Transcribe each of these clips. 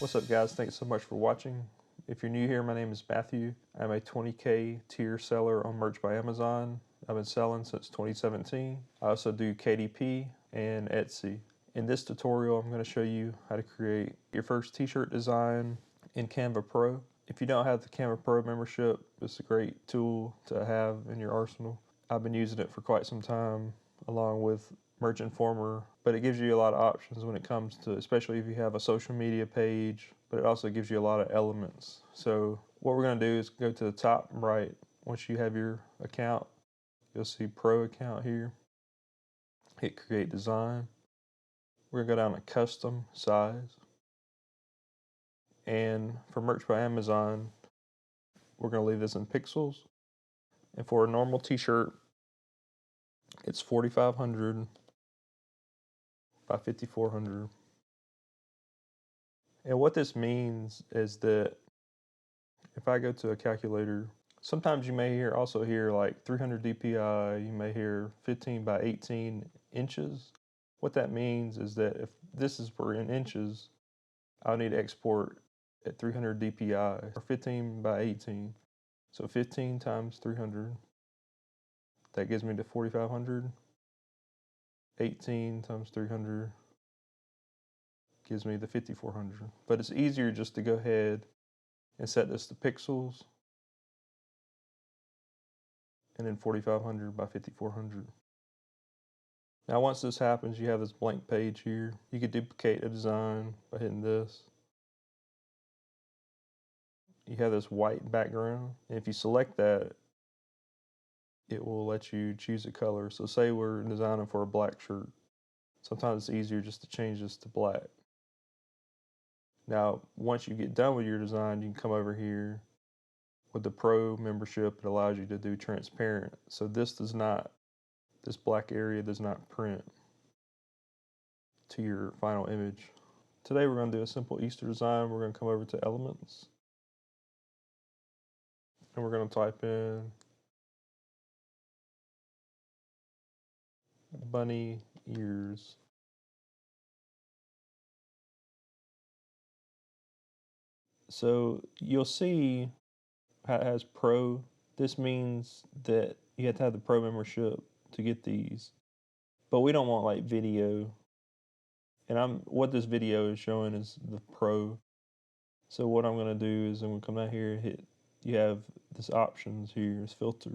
What's up, guys? Thanks so much for watching. If you're new here, my name is Matthew. I'm a 20K tier seller on Merch by Amazon. I've been selling since 2017. I also do KDP and Etsy. In this tutorial, I'm going to show you how to create your first t-shirt design in Canva Pro. If you don't have the Canva Pro membership, it's a great tool to have in your arsenal. I've been using it for quite some time, along with Merch Informer, but it gives you a lot of options when it comes to, especially if you have a social media page, but it also gives you a lot of elements. So what we're going to do is go to the top right. Once you have your account, you'll see Pro account here. Hit Create Design. We're going to go down to Custom Size. And for Merch by Amazon, we're going to leave this in pixels. And for a normal t-shirt, it's 4,500 by 5,400. And what this means is that if I go to a calculator, sometimes you may also hear like 300 DPI, you may hear 15 by 18 inches. What that means is that if this is in inches, I'll need to export at 300 DPI or 15 by 18. So 15 times 300, that gives me the 4,500. 18 times 300 gives me the 5,400. But it's easier just to go ahead and set this to pixels, and then 4,500 by 5,400. Now once this happens, you have this blank page here. You could duplicate a design by hitting this. You have this white background, and if you select that, it will let you choose a color. So say we're designing for a black shirt. Sometimes it's easier just to change this to black. Now, once you get done with your design, you can come over here. With the Pro membership, it allows you to do transparent. So this black area does not print to your final image. Today we're going to do a simple Easter design. We're going to come over to Elements, and we're going to type in bunny ears. So you'll see how it has Pro. This means that you have to have the Pro membership to get these. But we don't want like video. And what this video is showing is the Pro. So what I'm going to do is I'm going to come down here and hit, you have this options here, this filter.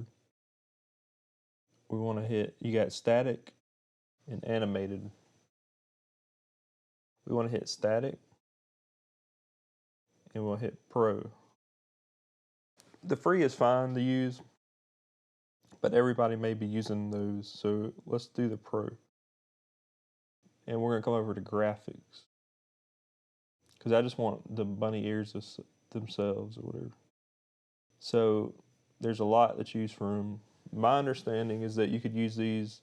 We want to hit, you got static and animated. We want to hit static, and we'll hit Pro. The free is fine to use, but everybody may be using those, so let's do the Pro. And we're going to come over to graphics, because I just want the bunny ears themselves or whatever. So there's a lot to choose from. My understanding is that you could use these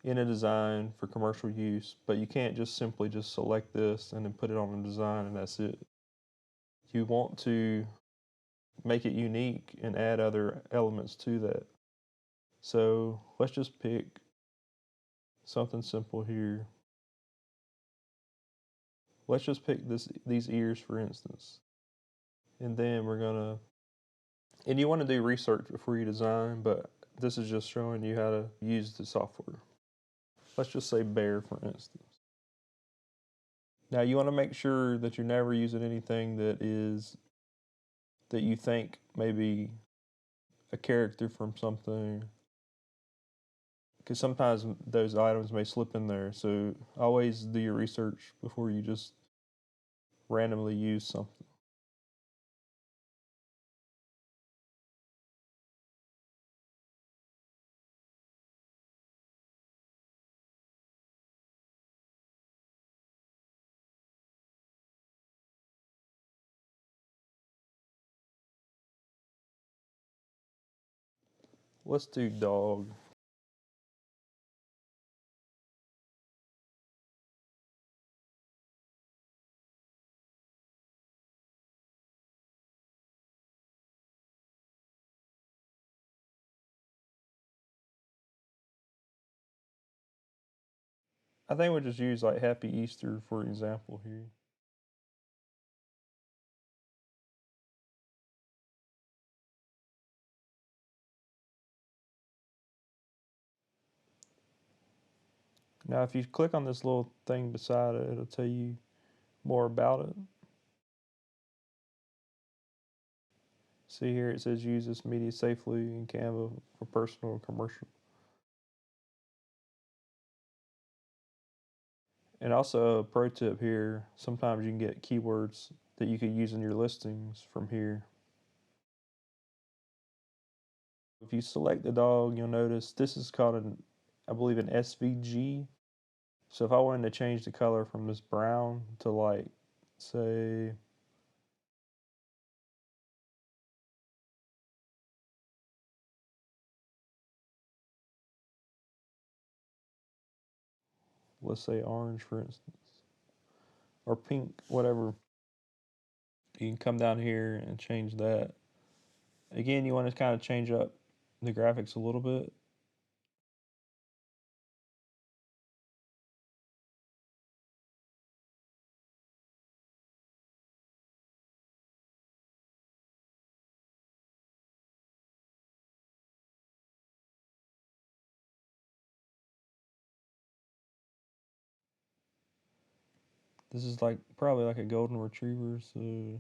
in a design for commercial use, but you can't just simply just select this and then put it on a design and that's it. You want to make it unique and add other elements to that. So let's just pick something simple here. Let's just pick these ears, for instance. And then we're gonna, and you want to do research before you design, but this is just showing you how to use the software. Let's just say bear, for instance. Now you want to make sure that you're never using anything that you think may be a character from something, because sometimes those items may slip in there. So always do your research before you just randomly use something. Let's do dog. I think we'll just use like Happy Easter for example here. Now if you click on this little thing beside it, it'll tell you more about it. See here it says use this media safely in Canva for personal and commercial. And also a pro tip here, sometimes you can get keywords that you could use in your listings from here. If you select the dog, you'll notice this is called I believe an SVG. So if I wanted to change the color from this brown to like, say, let's say orange for instance, or pink, whatever, you can come down here and change that. Again, you want to kind of change up the graphics a little bit. This is like probably like a golden retriever, so you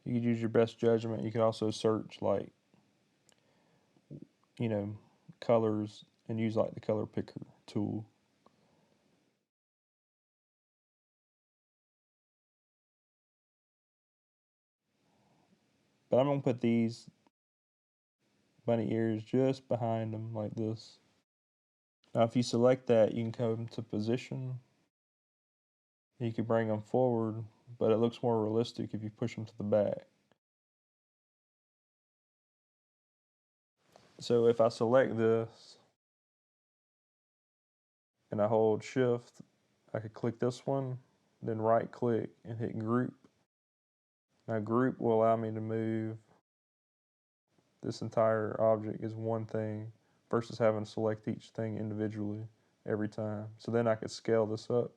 could use your best judgment. You could also search like, you know, colors and use like the color picker tool. But I'm gonna put these bunny ears just behind them like this. Now if you select that, you can come to position. You can bring them forward, but it looks more realistic if you push them to the back. So if I select this and I hold shift, I could click this one, then right click and hit group. Now group will allow me to move this entire object as one thing versus having to select each thing individually every time. So then I could scale this up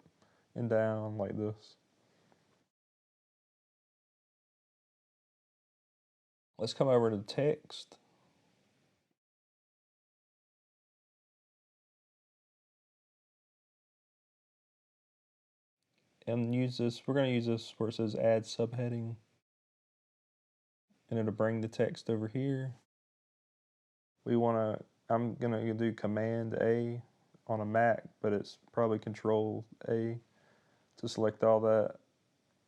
and down like this. Let's come over to text. And use this, we're going to use this where it says add subheading. And it'll bring the text over here. I'm going to do Command A on a Mac, but it's probably Control A to select all that.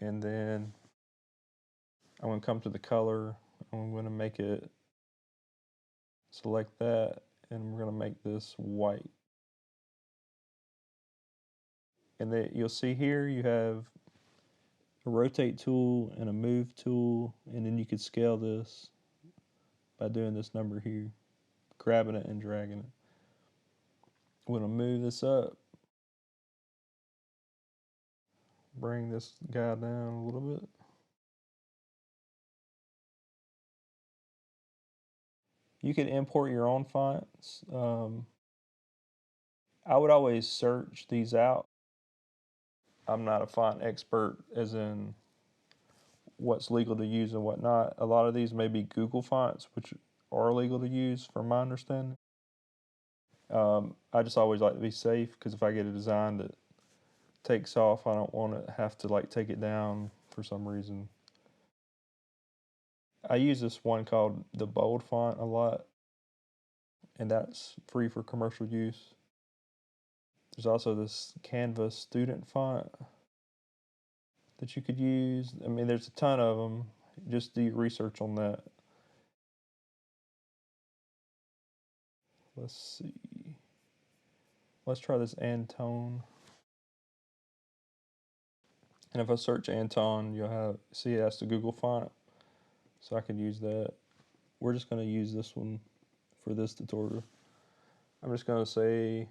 And then I'm going to come to the color. I'm going to make it, select that, and we're going to make this white. And then you'll see here you have a rotate tool and a move tool, and then you could scale this by doing this number here, grabbing it and dragging it. I'm going to move this up, bring this guy down a little bit. You can import your own fonts. I would always search these out. I'm not a font expert as in what's legal to use and what not. A lot of these may be Google fonts, which are legal to use from my understanding. I just always like to be safe because if I get a design that takes off, I don't want to have to like take it down for some reason. I use this one called the bold font a lot, and that's free for commercial use. There's also this Canva student font that you could use. I mean, there's a ton of them. Just do your research on that. Let's see. Let's try this Anton. And if I search Anton, you'll see that's the Google font. So I could use that. We're just going to use this one for this tutorial. I'm just going to say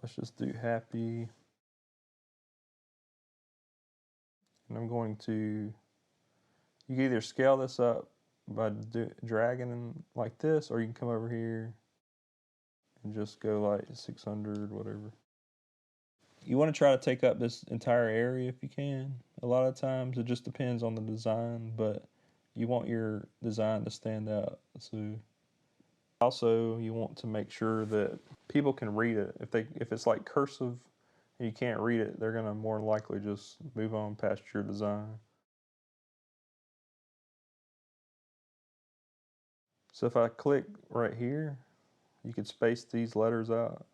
let's just do happy. And I'm going to, you can either scale this up by dragging like this, or you can come over here and just go like 600, whatever. You want to try to take up this entire area if you can. A lot of times it just depends on the design, but you want your design to stand out. So also you want to make sure that people can read it. If it's like cursive and you can't read it, they're gonna more likely just move on past your design. So if I click right here, you could space these letters out.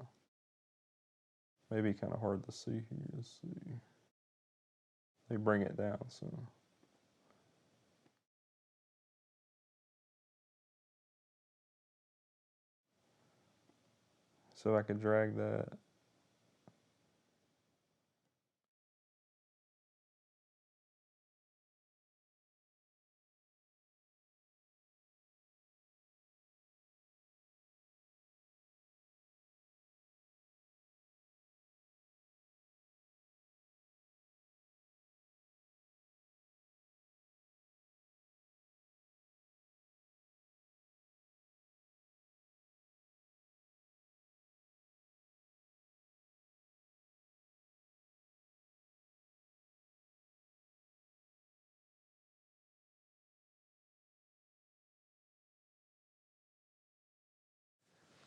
Maybe kind of hard to see here. Let's see. They bring it down so. So I could drag that.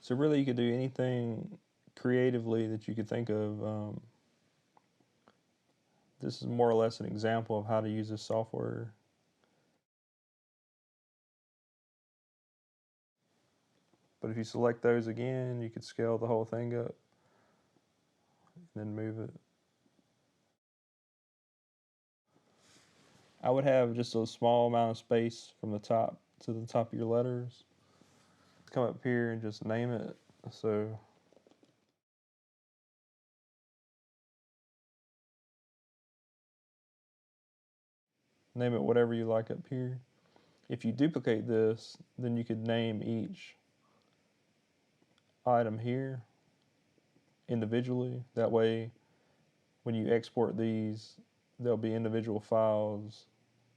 So really you could do anything creatively that you could think of. This is more or less an example of how to use this software. But if you select those again, you could scale the whole thing up and then move it. I would have just a small amount of space from the top to the top of your letters. Come up here and just name it. So name it whatever you like up here. If you duplicate this, then you could name each item here individually. That way, when you export these, there'll be individual files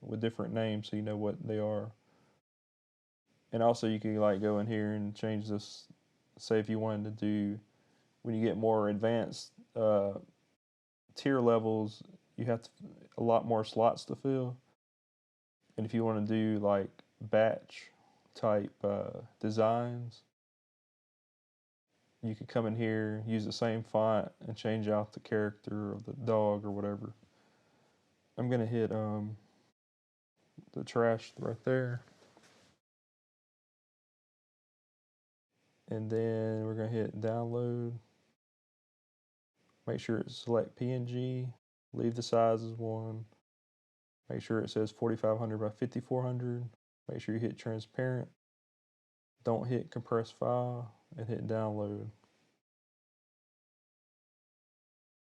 with different names so you know what they are. And also you can like go in here and change this. Say if you wanted to do, when you get more advanced tier levels, you have a lot more slots to fill. And if you want to do like batch type designs, you could come in here, use the same font, and change out the character of the dog or whatever. I'm gonna hit the trash right there. And then we're gonna hit download. Make sure it's select PNG, leave the size as 1. Make sure it says 4500 by 5400. Make sure you hit transparent. Don't hit compress file and hit download.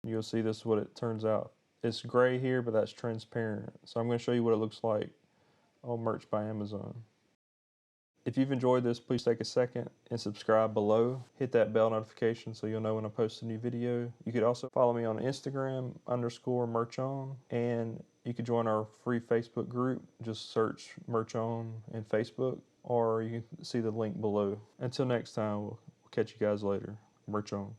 You'll see this is what it turns out. It's gray here, but that's transparent. So I'm going to show you what it looks like on Merch by Amazon. If you've enjoyed this, please take a second and subscribe below. Hit that bell notification so you'll know when I post a new video. You could also follow me on Instagram _merchon, and you could join our free Facebook group. Just search Merchon in Facebook, or you can see the link below. Until next time, we'll catch you guys later. Merchon.